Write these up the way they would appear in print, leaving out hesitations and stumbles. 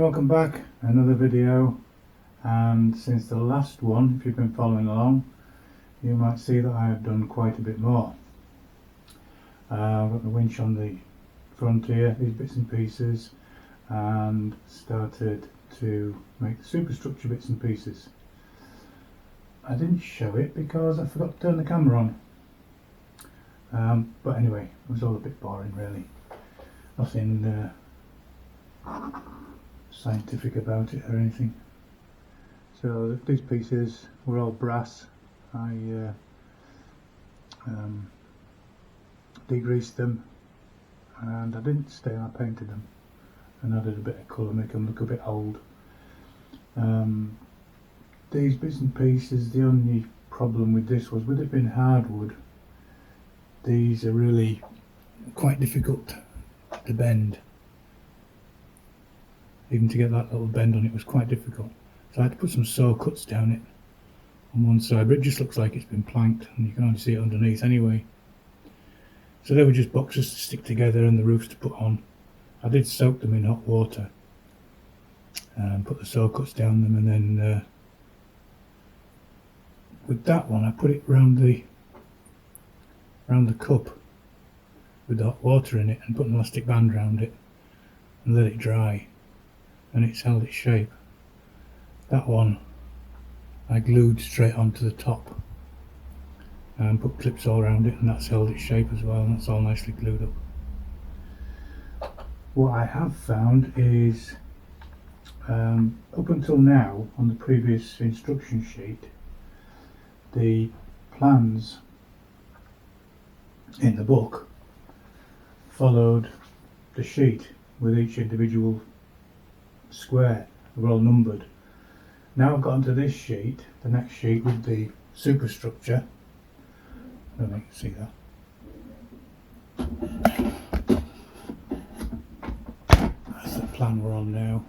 welcome back. Another video, and since the last one, if you've been following along, you might see that I have done quite a bit more. I've got the winch on the front here, these bits and pieces, and started to make the superstructure bits and pieces. I didn't show it because I forgot to turn the camera on, but anyway, it was all a bit boring really. Nothing scientific about it or anything. So these pieces were all brass. I degreased them, and I didn't stay, I painted them and added a bit of colour, make them look a bit old. These bits and pieces, the only problem with this was, with it being hardwood, these are really quite difficult to bend. Even to get that little bend on it was quite difficult. So I had to put some saw cuts down it on one side, but it just looks like it's been planked and you can only see it underneath anyway. So they were just boxes to stick together and the roofs to put on. I did soak them in hot water and put the saw cuts down them, and then with that one I put it round the cup with the hot water in it and put an elastic band around it and let it dry, and it's held its shape. That one I glued straight onto the top and put clips all around it, and that's held its shape as well, and that's all nicely glued up. What I have found is, up until now on the previous instruction sheet, the plans in the book followed the sheet with each individual square. They were all numbered. Now I've got onto this sheet, the next sheet with the superstructure. I don't know if you can see that. That's the plan we're on now.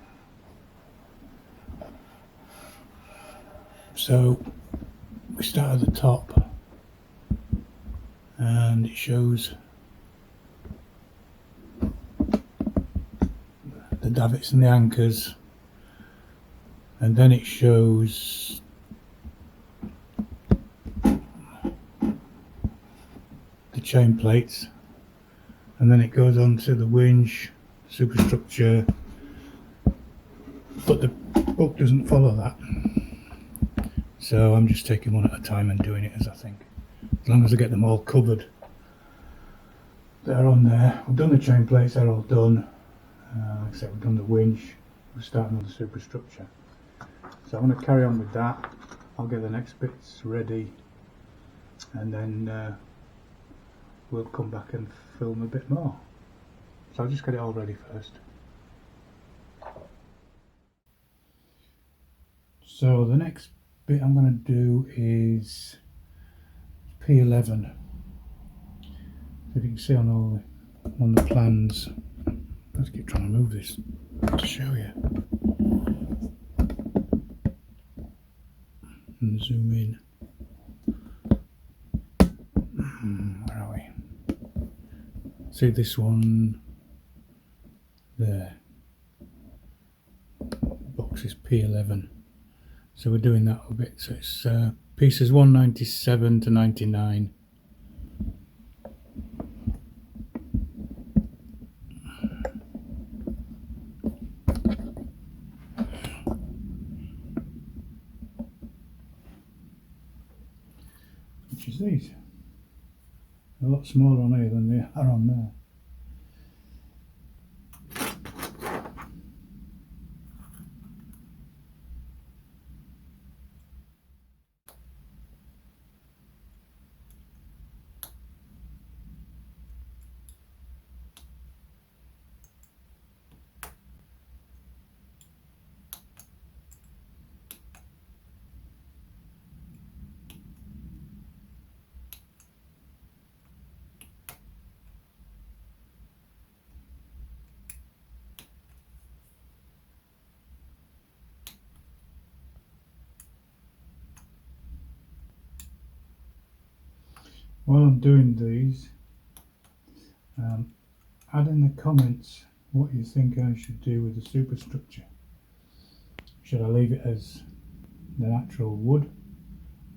So we start at the top, and it shows the davits and the anchors, and then it shows the chain plates, and then it goes on to the winch, superstructure, but the book doesn't follow that, so I'm just taking one at a time and doing it as I think. As long as I get them all covered, they're on there. We've done the chain plates, they're all done. Like I said, we've done the winch, we're starting on the superstructure. So I'm going to carry on with that. I'll get the next bits ready, and then we'll come back and film a bit more. So I'll just get it all ready first. So the next bit I'm going to do is P11. If you can see on the plans, let's keep trying to move this to show you and zoom in. Where are we? See this one there, box is P11, so we're doing that a bit. So it's pieces 197 to 99. Which is these. A lot smaller on here than they are on there. While I'm doing these, add in the comments what you think I should do with the superstructure. Should I leave it as the natural wood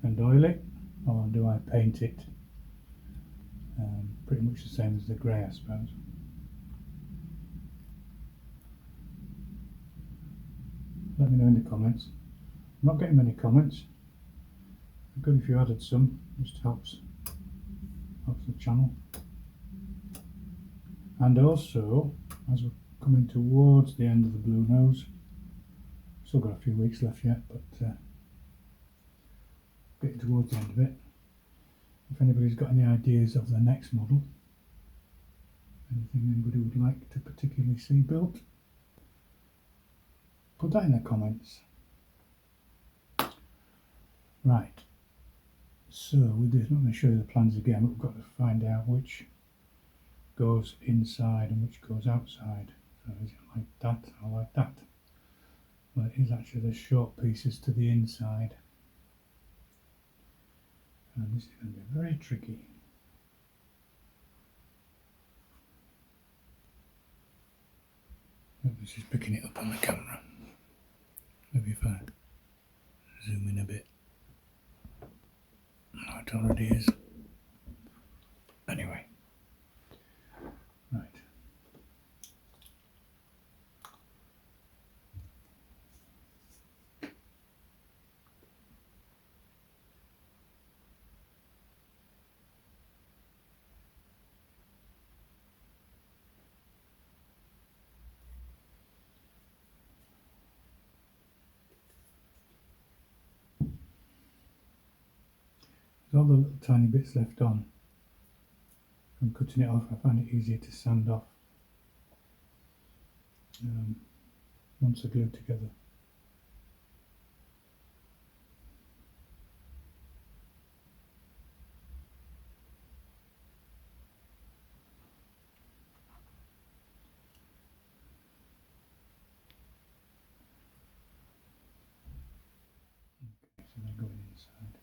and oil it, or do I paint it pretty much the same as the grey, I suppose? Let me know in the comments. I'm not getting many comments. Good if you added some, just helps the channel. And also, as we're coming towards the end of the Bluenose, still got a few weeks left yet, but getting towards the end of it. If anybody's got any ideas of the next model, anything anybody would like to particularly see built, put that in the comments. Right, so with this, I'm not going to show you the plans again, but we've got to find out which goes inside and which goes outside. So is it like that or like that? Well, it is actually the short pieces to the inside. And this is going to be very tricky. This is picking it up on the camera. Maybe if I zoom in a bit. No, it already is. Anyway. Right. With all the little tiny bits left on from cutting it off, I find it easier to sand off once they're glued together. Okay, so they're going inside.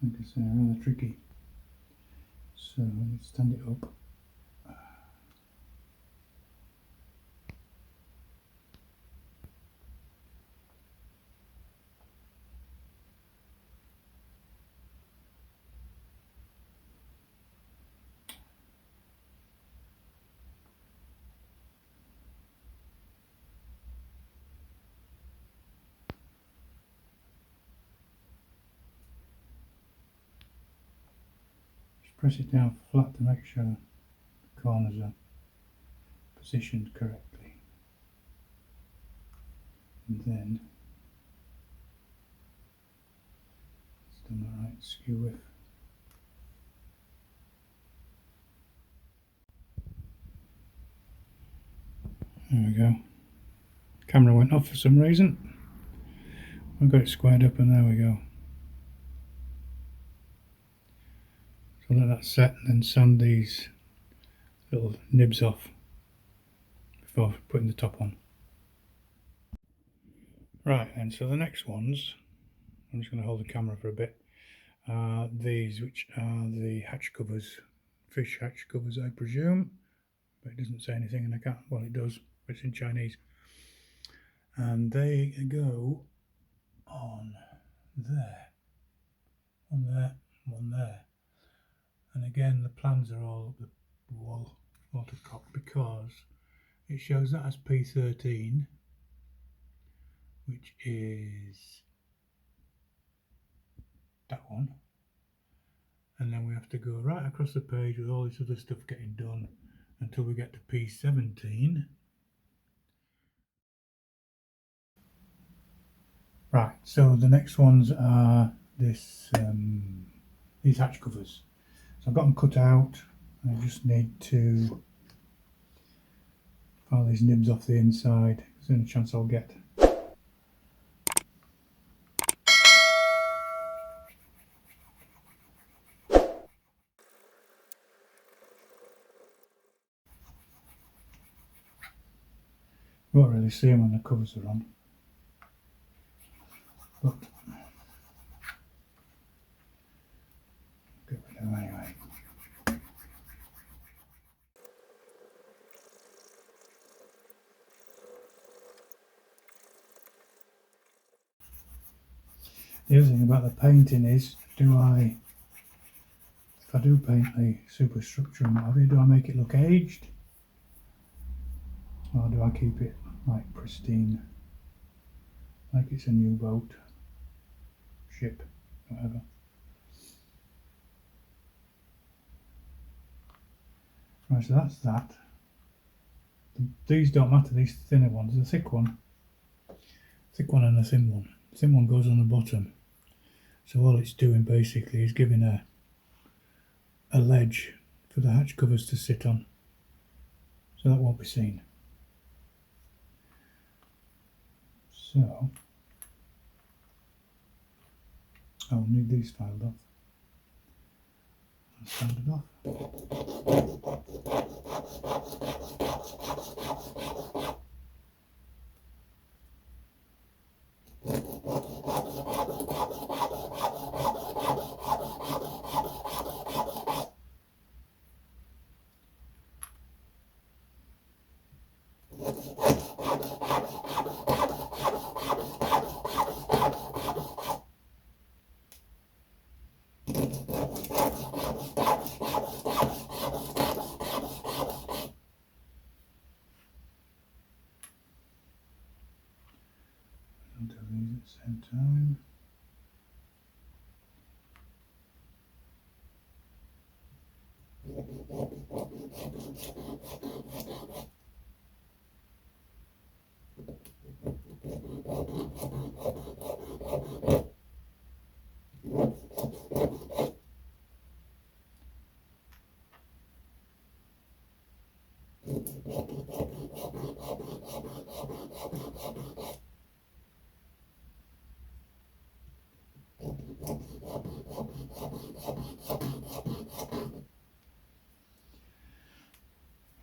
Like I say, rather tricky. So let's stand it up. Just press it down flat to make sure the corners are positioned correctly. And then it's done the right skew width. There we go. Camera went off for some reason. I've got it squared up and there we go. So let that set and then sand these little nibs off before putting the top on. Right, and so the next ones, I'm just going to hold the camera for a bit, are these, which are the hatch covers, fish hatch covers I presume, but it doesn't say anything and I can't, well it does, but it's in Chinese. And they go on there, one there, one there. And again the plans are all up the wall, watercock, because it shows that as P13, which is that one, and then we have to go right across the page with all this other stuff getting done until we get to P17. Right, so the next ones are these hatch covers. So I've got them cut out. I just need to file these nibs off the inside. There's any chance I'll get. You won't really see them when the covers are on, but get rid of them anyway. The other thing about the painting is, if I do paint the superstructure and whatever, do I make it look aged? Or do I keep it like pristine, like it's a new boat, ship, whatever? Right, so that's that. These don't matter, these thinner ones, the thick one and the thin one. The thin one goes on the bottom. So all it's doing basically is giving a ledge for the hatch covers to sit on. So that won't be seen. So I'll need these filed off. I'll sand it off. I'll do these at the same time.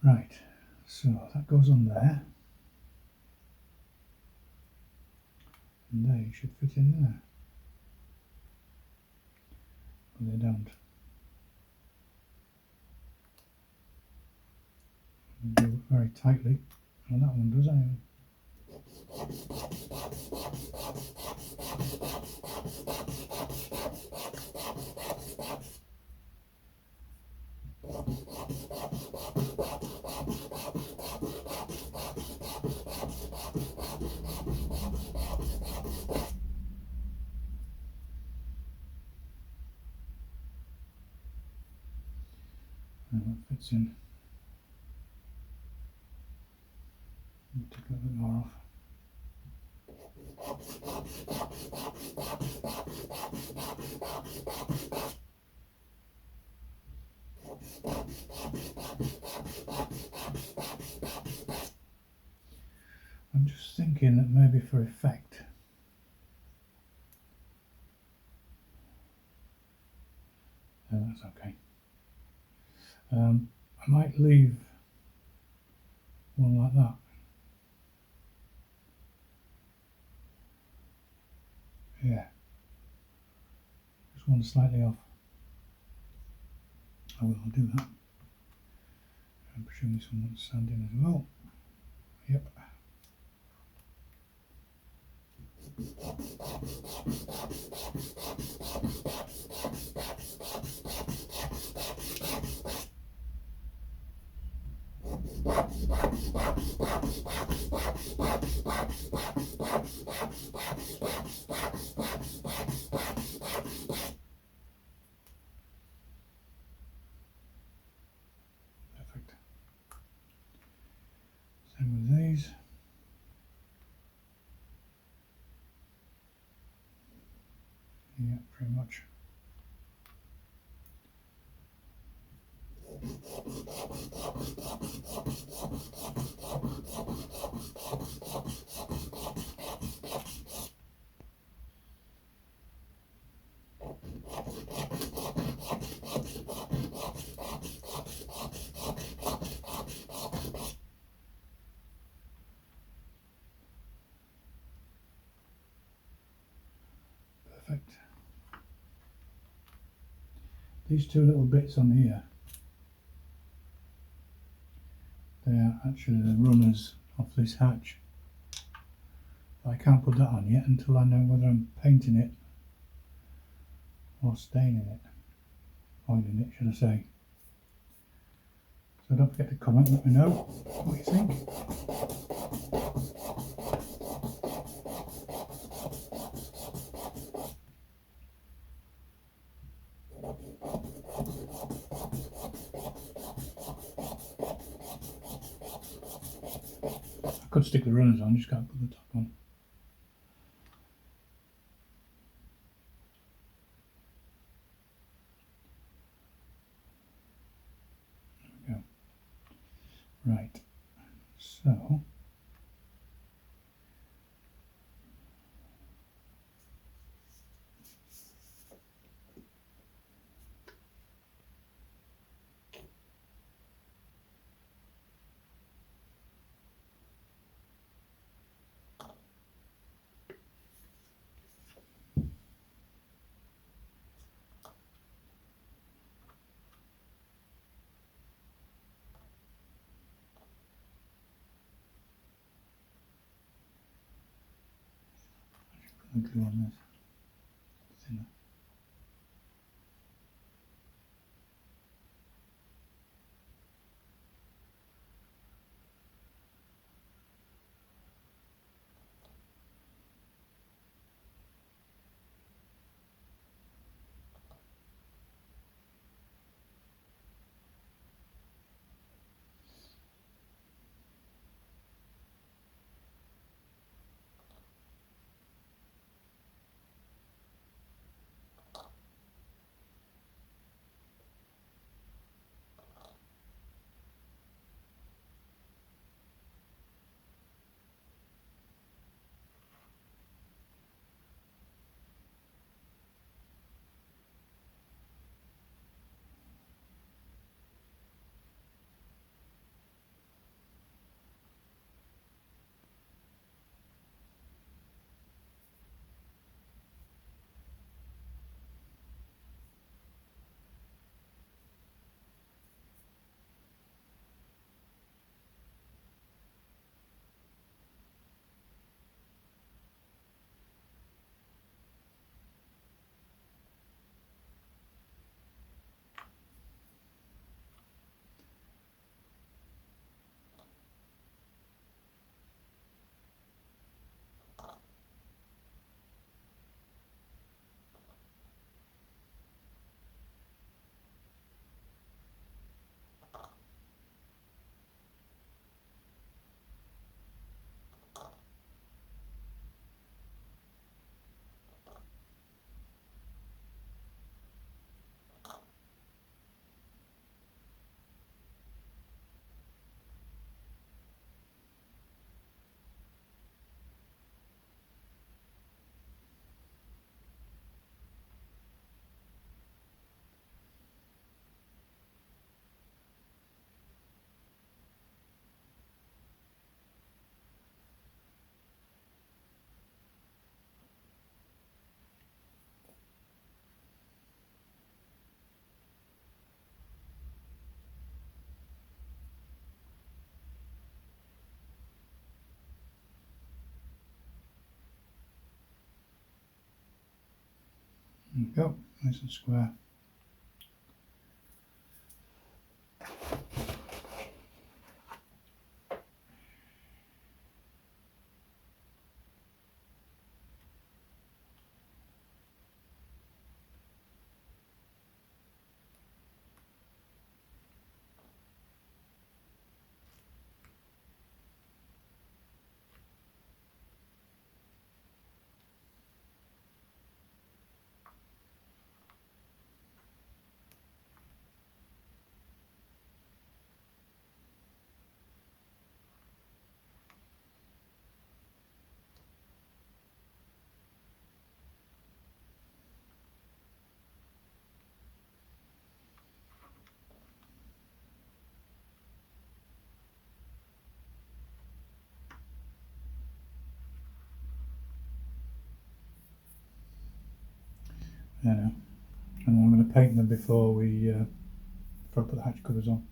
Right, so that goes on there, and they should fit in there, but they don't. They do it very tightly, and that one does anyway. And that fits in. Take a little bit more off. I'm just thinking that maybe for effect, that's okay. I might leave one like that. Yeah, just one slightly off. I will do that. I presume this one wants sanding as well. Yep. Perfect. Same with these. Yeah, pretty much. Perfect. These two little bits on here, they are actually the runners off this hatch. But I can't put that on yet until I know whether I'm painting it or staining it. Oiling it, should I say. So don't forget to comment and let me know what you think. I could stick the runners on, just can't put the top on. There we go. Right, so put the glue on this thinner. There we go, nice and square. There now. And I'm going to paint them before I put the hatch covers on,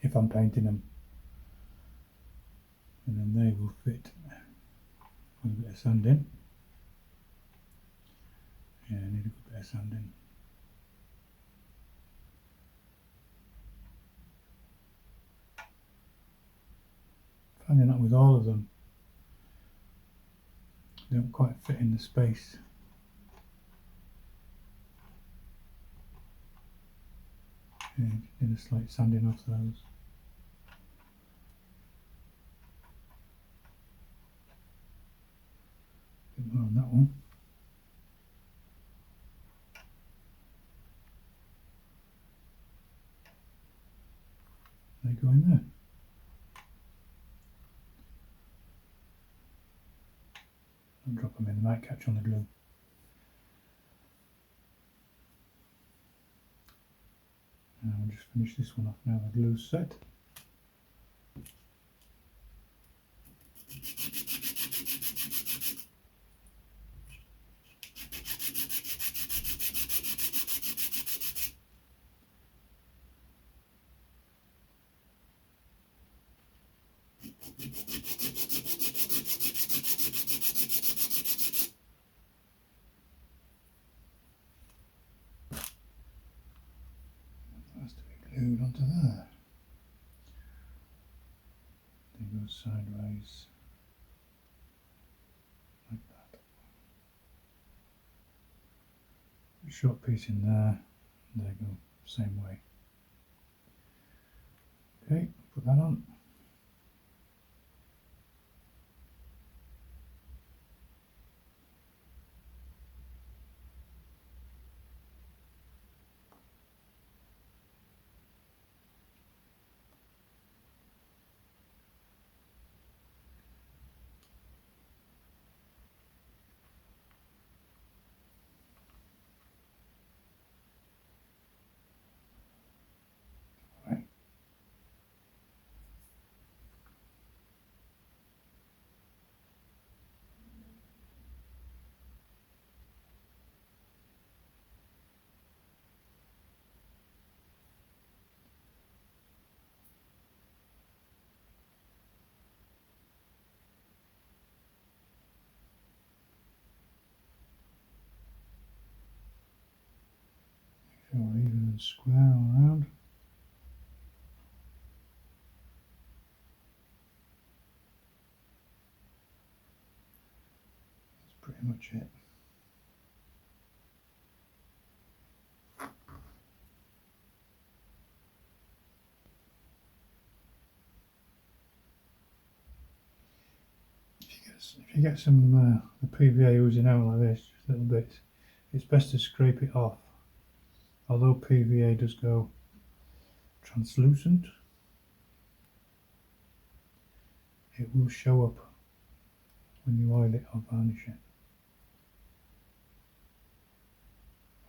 if I'm painting them. And then they will fit with a bit of sanding. Yeah, I need a good bit of sanding. Finding that with all of them, they don't quite fit in the space. Yeah, need a slight sanding off those. A bit more on that one. They go in there. I'll drop them in, they might catch on the glue. And I'll just finish this one off now, the glue's set. Has to be glued onto there. They go sideways like that. A short piece in there, and they go same way. Okay, put that on. So even and square all around. That's pretty much it. If you get some the PVA oozing out like this, just little bits, it's best to scrape it off. Although PVA does go translucent, it will show up when you oil it or varnish it.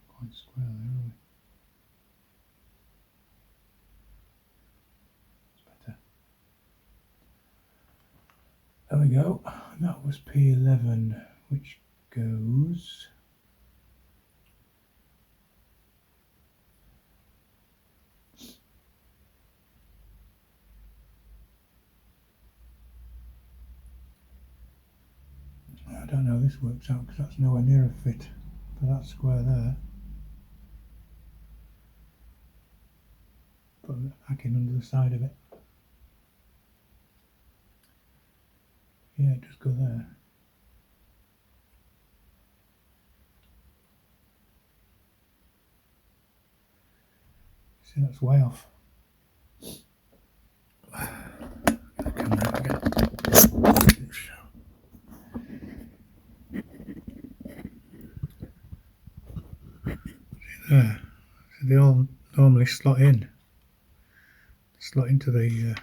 Quite square there, are we? That's better. There we go. That was P11, which goes I don't know how this works out because that's nowhere near a fit for that square there. put the hacking under the side of it. Yeah, just go there. See, that's way off. The camera out again. See there. So they all normally slot into the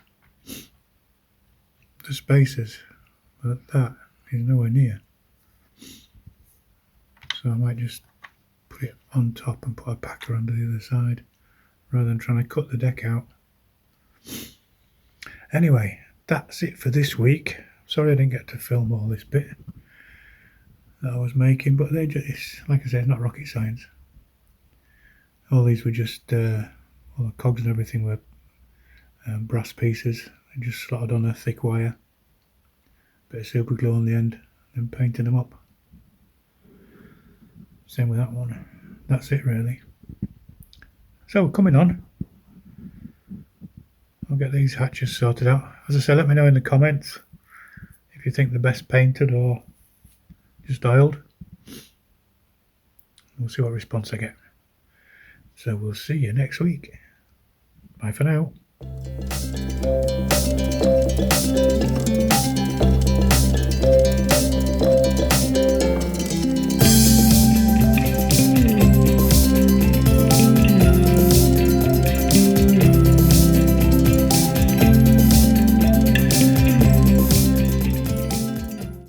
spaces, but that is nowhere near. So I might just put it on top and put a packer under the other side rather than trying to cut the deck out. Anyway, that's it for this week. Sorry I didn't get to film all this bit that I was making, but they just, like I said, it's not rocket science. All these were just all the cogs and everything were brass pieces. They just slotted on a thick wire, bit of super glue on the end, and painting them up. Same with that one. That's it really. So coming on, I'll get these hatches sorted out. As I said, let me know in the comments if you think they're best painted or just oiled. We'll see what response I get. So we'll see you next week. Bye for now.